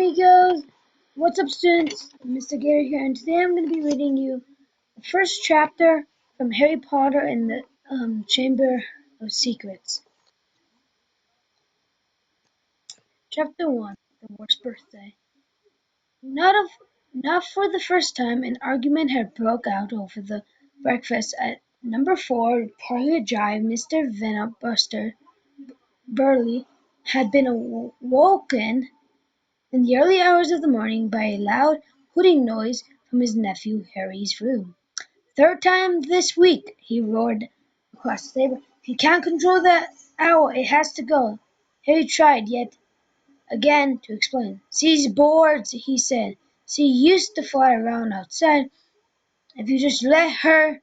Hey girls, what's up students? Mr. Gator here, and today I'm going to be reading you the first chapter from Harry Potter and the Chamber of Secrets. Chapter 1, The Worst Birthday. Not, of, not for the first time, an argument had broke out over the breakfast at number 4 Parlor Drive. Mr. Buster Burley had been awoken in the early hours of the morning by a loud hooting noise from his nephew Harry's room. "Third time this week!" he roared across the table. "If you can't control that owl, it has to go." Harry tried yet again to explain. "She's bored," he said. "She used to fly around outside. If you just let her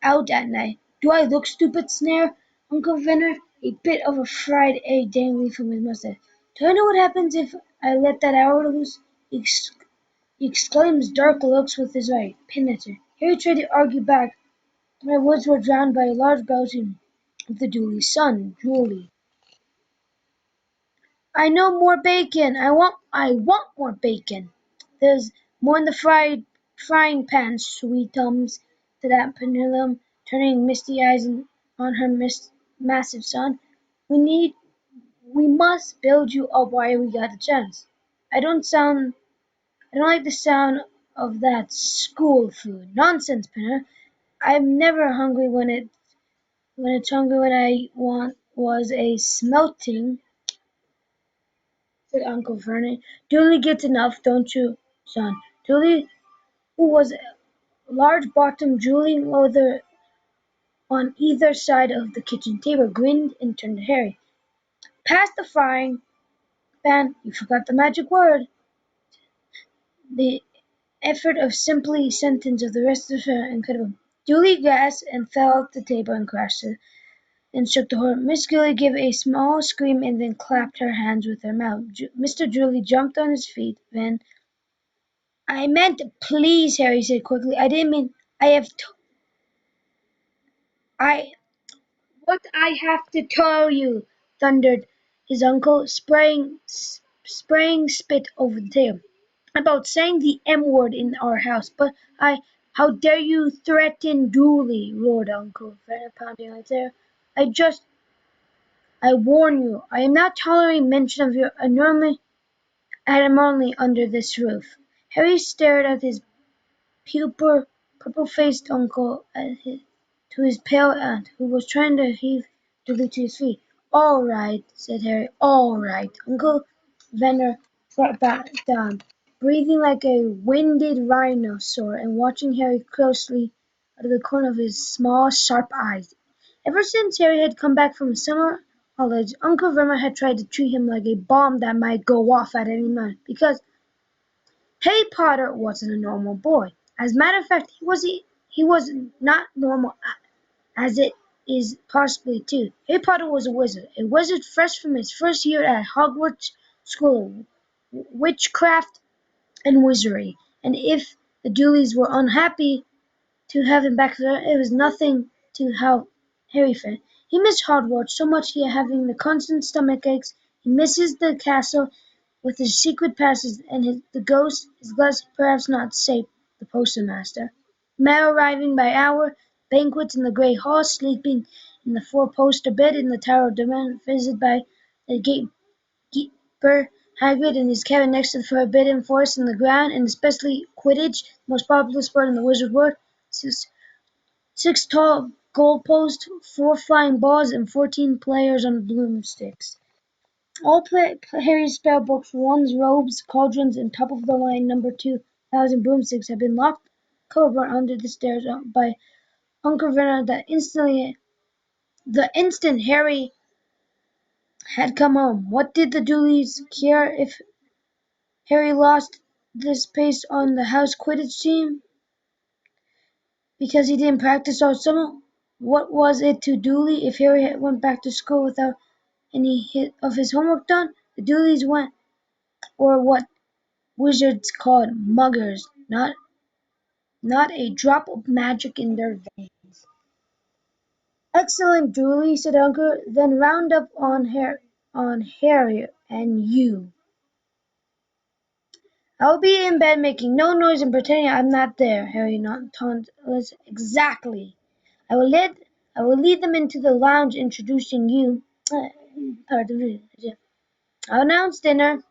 out at night—" "Do I look stupid?" sneered Uncle Venner, a bit of a fried egg dangling from his mustache. "Do I know what happens if I let that owl loose?" he exclaimed, dark looks with his eye penetrating. Harry tried to argue back. My words were drowned by a large belching of the Dooley's son, Julie. "I know more bacon! I want more bacon! There's more in the frying pan, Sweetums," said Aunt Penelope, turning misty eyes on her massive son. We must build you up while we got the chance. I don't like the sound of that school food. Nonsense, Pinner. I'm never hungry when it's hungry when I want was a smelting, said Uncle Vernon. "Dooley gets enough, don't you, son?" Dooley, who was large-bottomed drooling on either side of the kitchen table, grinned and turned to Harry. "Pass the frying pan. You forgot the magic word." The effort of simply sentence of the rest of her incredible. Dooley gasped and fell off the table and crashed and shook the horse. Miss Gilly gave a small scream and then clapped her hands with her mouth. Mr. Dooley jumped on his feet. Then, "I meant please," Harry said quickly. "I didn't mean I have I what I have to tell you," thundered his uncle, spraying spit over the table. "About saying the M-word in our house. But how dare you threaten Dooley?" roared Uncle Fred, pounding on the table. I warn you, I am not tolerating mention of your anomaly under this roof." Harry stared at his purple-faced uncle to his pale aunt, who was trying to heave Dooley to his feet. "All right," said Harry, "all right." Uncle Venner sat back down, breathing like a winded rhinoceros and watching Harry closely out of the corner of his small, sharp eyes. Ever since Harry had come back from summer holidays, Uncle Vernon had tried to treat him like a bomb that might go off at any moment, because Harry Potter wasn't a normal boy. As a matter of fact, he was not normal as it is possibly too. Harry Potter was a wizard fresh from his first year at Hogwarts School of Witchcraft and Wizardry, and if the Dooleys were unhappy to have him back there, it was nothing to how Harry felt. He missed Hogwarts so much he having the constant stomach aches. He misses the castle with his secret passes and the ghost, his glass perhaps not safe, the postmaster. Mail arriving by hour, banquets in the great hall, sleeping in the four-poster bed in the Tower of Domain, visited by the gatekeeper Hagrid in his cabin next to the Forbidden Forest in the ground, and especially Quidditch, the most popular sport in the wizard world. Six tall goalposts, 4 flying balls, and 14 players on broomsticks. All Harry's spellbooks, wands, robes, cauldrons, and top-of-the-line number 2,000 broomsticks had been locked cupboard under the stairs by Uncle Vernon the instant Harry had come home. What did the Dooleys care if Harry lost this place on the house Quidditch team because he didn't practice all summer? What was it to Dooley if Harry went back to school without any of his homework done? The Dooleys were what wizards called muggers, not a drop of magic in their veins. "Excellent, Dooley," said Uncle. "Then round up on Harry and you." I'll be in bed making no noise and pretending I'm not there, Harry taunted Liz. Exactly. I will lead I will lead them into the lounge introducing you. Pardon me. I'll announce dinner.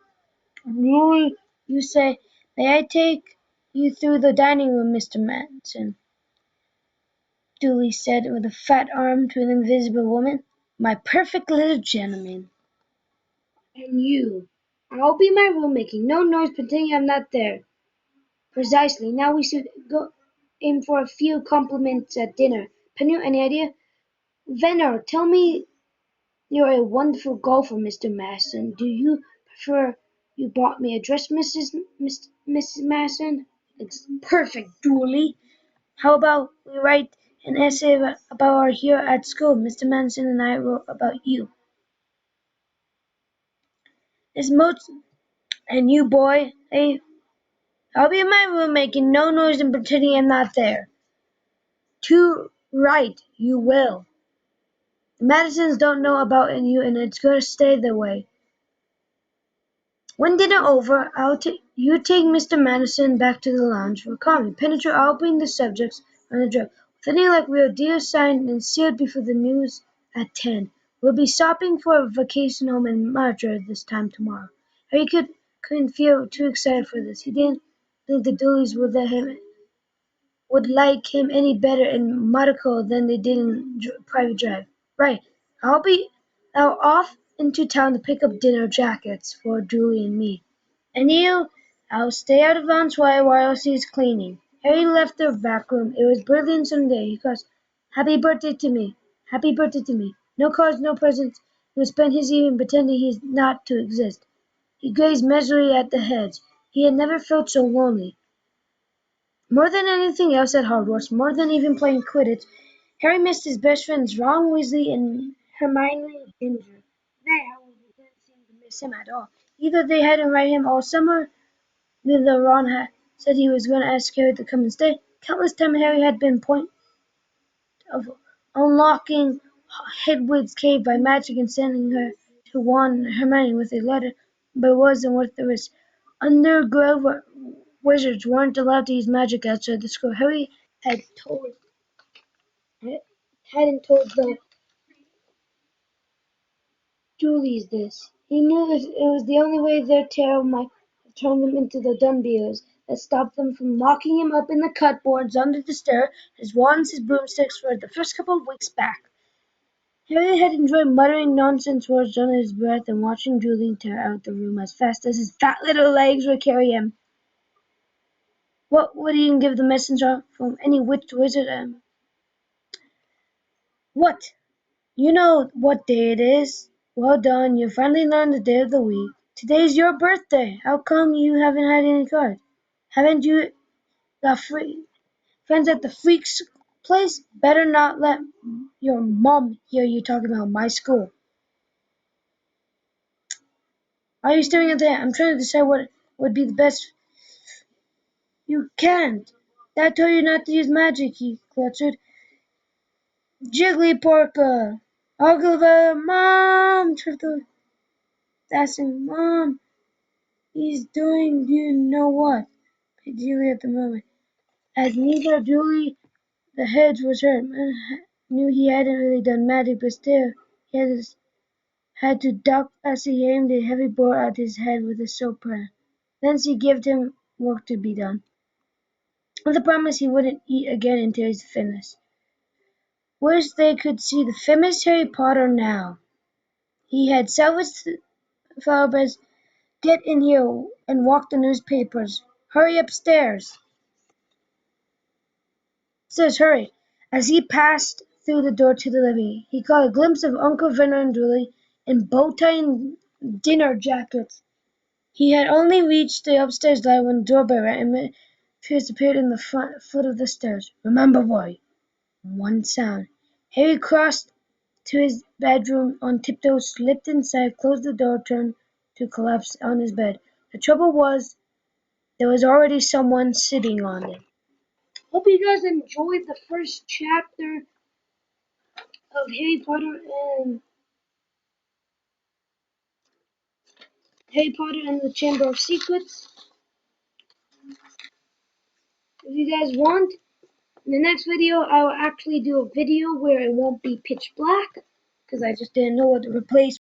You say, may I take you through the dining room, Mr. Manson? Dooley said with a fat arm to an invisible woman. My perfect little gentleman. And you. I'll be in my room making no noise pretending I'm not there. Precisely. Now we should go in for a few compliments at dinner. Penny, any idea? Venner, tell me you're a wonderful golfer, Mr. Masson. Do you prefer you bought me a dress, Mrs. Masson? It's perfect, Dooley. How about we write an essay about our hero at school? Mr. Manson and I wrote about you. It's most and you, boy. Hey, I'll be in my room making no noise and pretending I'm not there. Too right, you will. The Madisons don't know about you, and it's going to stay that way. When dinner over, you take Mr. Madison back to the lounge for coffee. Penetrate, I'll bring the subjects on the drug. With anything like real deal signed and sealed before the news at 10. We'll be stopping for a vacation home in Madrid this time tomorrow. Harry couldn't feel too excited for this. He didn't think the Dooleys would like him any better in Monaco than they did in private drive. Right. I'll be now off into town to pick up dinner jackets for Julie and me. And you, I'll stay out of Vaughn's way while she's cleaning. Harry left the back room. It was brilliant Sunday. He goes, Happy birthday to me. Happy birthday to me. No cards, no presents. He would spend his evening pretending he's not to exist. He gazed miserably at the hedge. He had never felt so lonely. More than anything else at Hogwarts, more than even playing Quidditch, Harry missed his best friends Ron Weasley and Hermione Granger. They, however, didn't seem to miss him at all. Either they hadn't read him all summer, neither Ron had said he was going to ask Harry to come and stay. Countless times Harry had been point of unlocking Hedwig's cave by magic and sending her to Ron and Hermione with a letter, but it wasn't worth the risk. Undergrad wizards weren't allowed to use magic outside the school. Harry had told hadn't told the Julies this. He knew it was the only way their terror might have turned them into the Dunbeers that stopped them from locking him up in the cupboards under the stairs, his wands, his broomsticks for the first couple of weeks back. Harry had enjoyed muttering nonsense words under his breath and watching Julie tear out the room as fast as his fat little legs would carry him. What would he give the messenger from any witch wizard? What? You know what day it is. Well done, you finally learned the day of the week. Today's your birthday. How come you haven't had any cards? Haven't you got friends at the freak's place? Better not let your mom hear you talking about my school. Why are you staring at that? I'm trying to decide what would be the best. You can't. Dad told you not to use magic, he cluttered. Jigglypuff! Oliver, Mom! Triple asking, Mom, he's doing you know what? Julie at the moment. As neither Julie the hedge was hurt, knew he hadn't really done magic, but still he had to duck as he aimed a heavy ball at his head with a soap pan. Then she gave him work to be done, with a promise he wouldn't eat again until he's finished. Wish they could see the famous Harry Potter now. He had salvaged Flowerbeds. Get in here and walk the newspapers. Hurry upstairs. Sis, hurry. As he passed through the door to the living, he caught a glimpse of Uncle Venner and Julie in bow-tie and dinner jackets. He had only reached the upstairs light when the doorbell rang and Pierce appeared in the foot of the stairs. Remember, boy, one sound. Harry crossed to his bedroom on tiptoe, slipped inside, closed the door, turned to collapse on his bed. The trouble was, there was already someone sitting on it. Hope you guys enjoyed the first chapter of Harry Potter and the Chamber of Secrets. If you guys want, in the next video, I'll actually do a video where it won't be pitch black, because I just didn't know what to replace